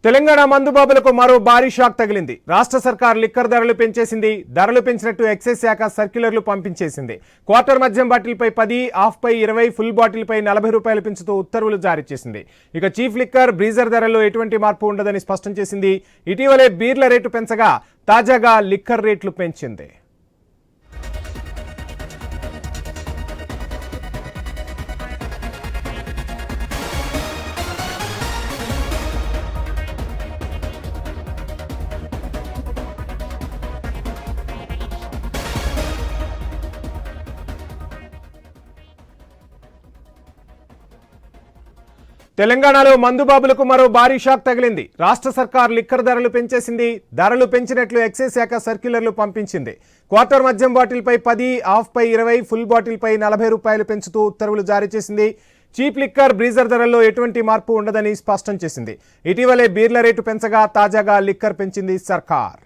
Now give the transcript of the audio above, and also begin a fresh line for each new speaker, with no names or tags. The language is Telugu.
తెలంగాణ మందుబాబులకు మరో భారీ షాక్ తగిలింది. రాష్ట్ర సర్కార్ లిక్కర్ ధరలు పెంచేసింది. ధరలు పెంచినట్టు ఎక్సైజ్ శాఖ సర్క్యులర్లు పంపించేసింది. క్వార్టర్ మద్యం బాటిల్పై 10, హాఫ్ పై 20, ఫుల్ బాటిల్పై 40 రూపాయలు పెంచుతూ ఉత్తర్వులు జారీ చేసింది. ఇక చీఫ్ లిక్కర్, బ్రీజర్ ధరల్లో ఎటువంటి మార్పు ఉండదని స్పష్టం చేసింది. ఇటీవలే బీర్ల రేటు పెంచగా తాజాగా లిక్కర్ రేట్లు పెంచింది. తెలంగాణలో మందుబాబులకు మరో భారీ షాక్ తగిలింది. రాష్ట్ర సర్కార్ లిక్కర్ ధరలు పెంచేసింది. ధరలు పెంచినట్లు ఎక్సైజ్ శాఖ సర్క్యులర్లు పంపించింది. క్వార్టర్ మద్యం బాటిల్పై 10, హాఫ్ పై 20, ఫుల్ బాటిల్పై 40 రూపాయలు పెంచుతూ ఉత్తర్వులు జారీ చేసింది. చీప్ లిక్కర్, బ్రీజర్ ధరల్లో ఎటువంటి మార్పు ఉండదని స్పష్టం చేసింది. ఇటీవలే బీర్ల రేటు పెంచగా తాజాగా లిక్కర్ పెంచింది సర్కార్.